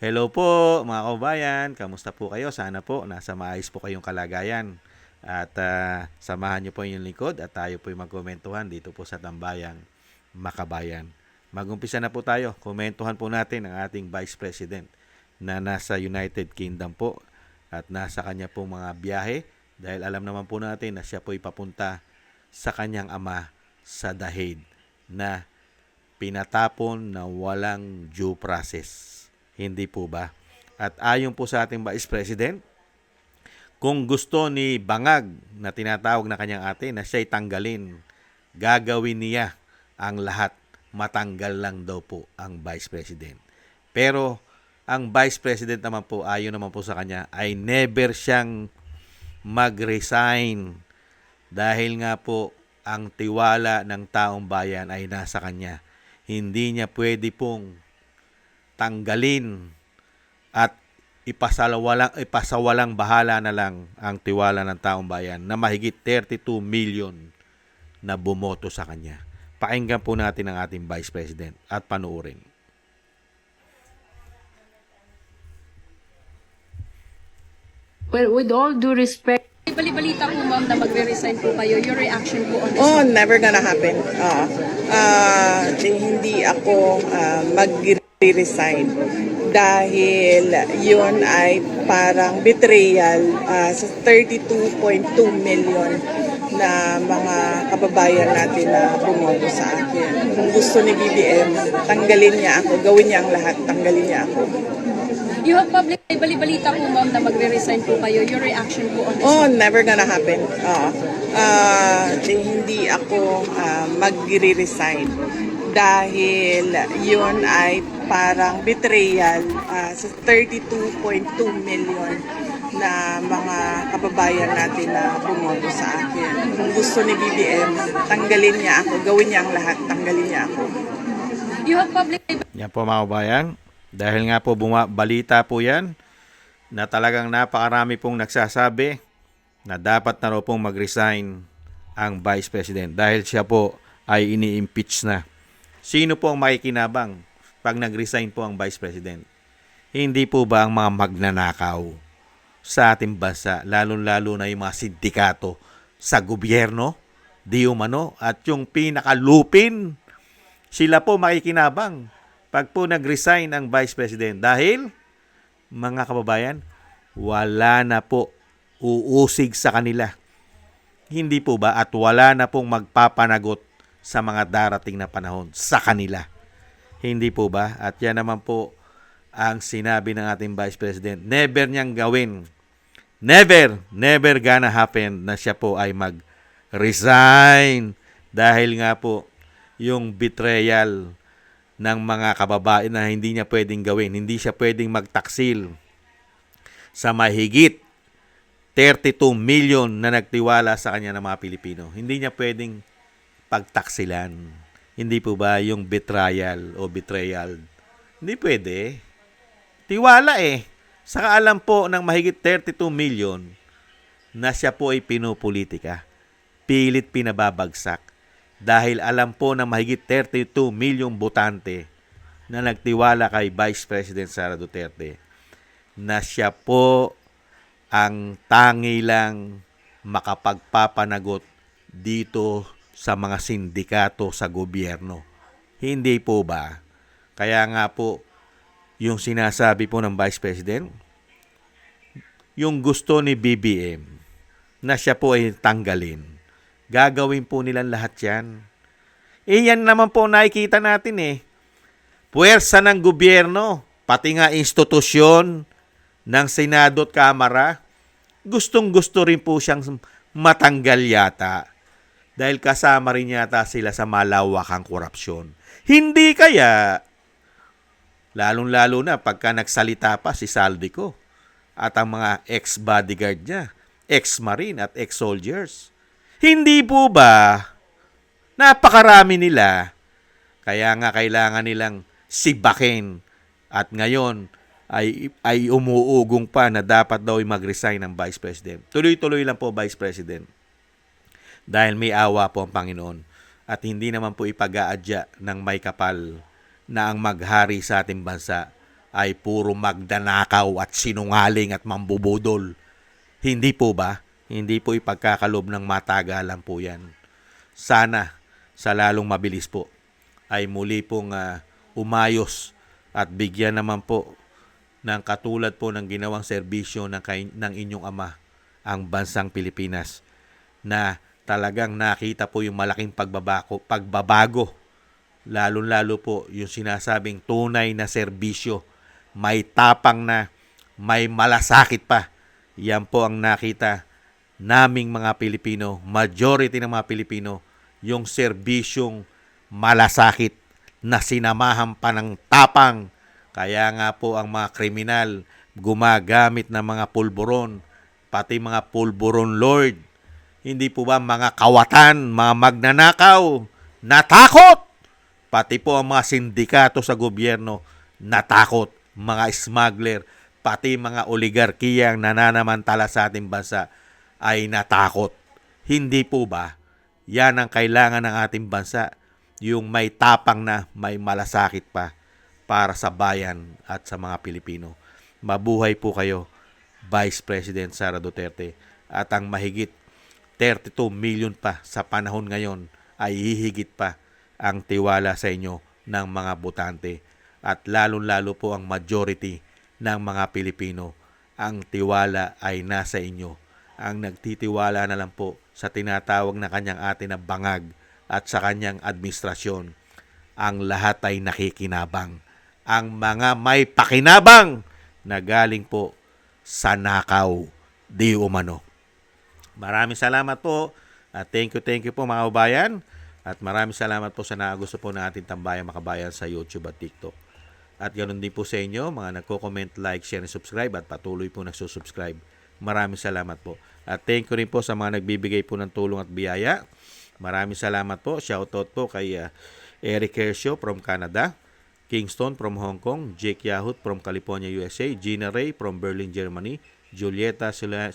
Hello po mga kababayan, kamusta po kayo? Sana po nasa maayos po kayong kalagayan. At samahan niyo po yung lingkod at tayo po magkomentuhan dito po sa Tambayang Makabayan. Magumpisa na po tayo. Komentuhan po natin ang ating Vice President na nasa United Kingdom po at nasa kanya po mga biyahe dahil alam naman po natin na siya po ipapunta sa kanyang ama sa Dahig na pinatapon na walang due process. Hindi po ba? At ayon po sa ating Vice President, kung gusto ni Bangag na tinatawag na kanyang ate na siya'y tanggalin, gagawin niya ang lahat. Matanggal lang daw po ang Vice President. Pero ang Vice President naman po, ayon naman po sa kanya, ay never siyang mag-resign dahil nga po ang tiwala ng taong bayan ay nasa kanya. Hindi niya pwede pong tanggalin at ipasawalang bahala na lang ang tiwala ng taong bayan na mahigit 32 million na bumoto sa kanya. Pakinggan po natin ang ating Vice President at panuorin. Well, with all due respect, Bali-balita po ma'am na magre-resign po kayo. Your reaction po on this? Oh, never gonna happen. Hindi ako mag-resign dahil yun ay parang betrayal sa 32.2 million na mga kababayan natin na bumoto sa akin. Kung gusto ni BBM, tanggalin niya ako, gawin niya ang lahat, tanggalin niya ako. You have public, bali-balita po ma'am na magre-resign po kayo. Your reaction po on this? Oh, never gonna happen. Hindi ako magre-resign dahil yun ay parang betrayal sa 32.2 million na mga kababayan natin na bumoto sa akin. Kung gusto ni BBM, tanggalin niya ako, gawin niya ang lahat, tanggalin niya ako. You have public, Yan po mga kabayan. Dahil nga po balita po yan na talagang napakarami pong nagsasabi na dapat na raw pong mag-resign ang Vice President dahil siya po ay ini-impeach na. Sino po ang makikinabang pag nag-resign po ang Vice President? Hindi po ba ang mga magnanakaw sa ating bansa, lalo-lalo na yung mga sindikato sa gobyerno, di umano, at yung pinakalupin, sila po makikinabang pag po nag-resign ang Vice President dahil, mga kababayan, wala na po uusig sa kanila. Hindi po ba? At wala na pong magpapanagot sa mga darating na panahon sa kanila. Hindi po ba? At yan naman po ang sinabi ng ating Vice President. Never niyang gawin. Never gonna happen na siya po ay mag-resign dahil nga po yung betrayal ng mga kababayan na hindi niya pwedeng gawin. Hindi siya pwedeng magtaksil sa mahigit 32 million na nagtiwala sa kanya ng mga Pilipino. Hindi niya pwedeng pagtaksilan. Hindi po ba yung betrayal o betrayal? Hindi pwede. Tiwala eh. Saka alam po ng mahigit 32 million na siya po ay pinupolitika. Pilit pinababagsak. Dahil alam po ng mahigit 32 milyong botante na nagtiwala kay Vice President Sara Duterte na siya po ang tangi lang makapagpapanagot dito sa mga sindikato sa gobyerno. Hindi po ba? Kaya nga po, yung sinasabi po ng Vice President, yung gusto ni BBM na siya po ay tanggalin. Gagawin po nilang lahat yan. Yan naman po nakikita natin eh. Puwersa ng gobyerno, pati nga institusyon ng Senado at Kamara, gustong-gusto rin po siyang matanggal yata. Dahil kasama rin yata sila sa malawakang korupsyon. Hindi kaya, lalong-lalo na pagka nagsalita pa si Saldico at ang mga ex-bodyguard niya, ex-marine at ex-soldiers. Hindi po ba? Napakarami nila. Kaya nga kailangan nilang sibakin. At ngayon ay umuugong pa na dapat daw mag-resign ng Vice President. Tuloy-tuloy lang po Vice President. Dahil may awa po ang Panginoon. At hindi naman po ipag-aadya ng may kapal na ang maghari sa ating bansa ay puro magdanakaw at sinungaling at mambubudol. Hindi po ba? Hindi po ipagkakalob ng matagalan po yan. Sana sa lalong mabilis po ay muli pong umayos at bigyan naman po ng katulad po ng ginawang serbisyo ng inyong ama ang bansang Pilipinas, na talagang nakita po yung malaking pagbabago, lalo-lalo po yung sinasabing tunay na serbisyo, may tapang na, may malasakit pa. Yan po ang nakita naming mga Pilipino, majority ng mga Pilipino, yung serbisyong malasakit na sinamahan pa ng tapang. Kaya nga po ang mga kriminal gumagamit ng mga pulburon, pati mga pulburon lord. Hindi po ba mga kawatan, mga magnanakaw, natakot? Pati po ang mga sindikato sa gobyerno, natakot. Mga smuggler, pati mga oligarkiyang nananamantala sa ating bansa ay natakot. Hindi po ba? Yan ang kailangan ng ating bansa, yung may tapang na, may malasakit pa para sa bayan at sa mga Pilipino. Mabuhay po kayo, Vice President Sara Duterte. At ang mahigit 32 million pa sa panahon ngayon ay hihigit pa ang tiwala sa inyo ng mga botante. At lalong-lalo po ang majority ng mga Pilipino, ang tiwala ay nasa inyo. Ang nagtitiwala na lang po sa tinatawag na kanyang atin na bangag at sa kanyang administrasyon. Ang lahat ay nakikinabang. Ang mga may pakinabang na galing po sa nakaw di umano. Maraming salamat po at thank you po mga kabayan, at maraming salamat po sa nagusto po ng ating Tambayang Makabayan sa YouTube at TikTok. At ganoon din po sa inyo, mga nagko-comment, like, share, and subscribe at patuloy po nagsusubscribe. Maraming salamat po. At thank you rin po sa mga nagbibigay po ng tulong at biyaya. Maraming salamat po. Shoutout po kay Eric Hershio from Canada, Kingston from Hong Kong, Jake Yahut from California, USA, Gina Ray from Berlin, Germany, Julieta Celona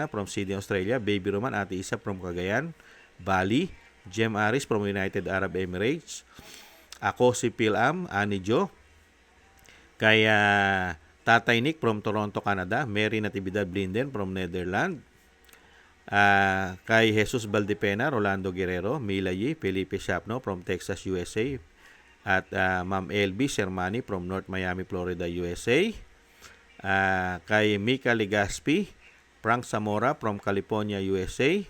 from Sydney, Australia, Baby Roman, Ate Isa from Cagayan, Bali, Jem Aris from United Arab Emirates, ako si Pilam, Ani Jo, kay Tatay Nick from Toronto, Canada, Mary Natividad Blinden from Netherlands, kay Jesus Valdepena, Rolando Guerrero, Mila Yi, Felipe Shapno from Texas, USA, at Ma'am LB Sermani from North Miami, Florida, USA, kay Mika Legaspi, Frank Zamora from California, USA,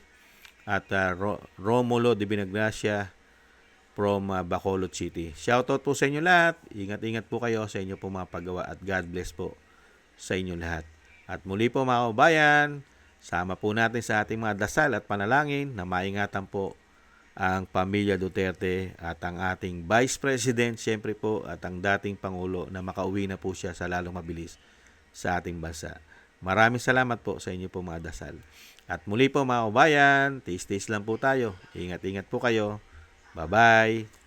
at Romulo de Binagracia from Bacolod City. Shoutout po sa inyo lahat. Ingat-ingat po kayo sa inyo po mga paggawa at God bless po sa inyo lahat. At muli po mga kabayan, sama po natin sa ating mga dasal at panalangin na maingatan po ang pamilya Duterte at ang ating Vice President, siyempre po, at ang dating Pangulo na makauwi na po siya sa lalong mabilis sa ating bansa. Maraming salamat po sa inyo po mga dasal. At muli po mga kabayan, tiis-tiis lang po tayo. Ingat-ingat po kayo. Bye-bye.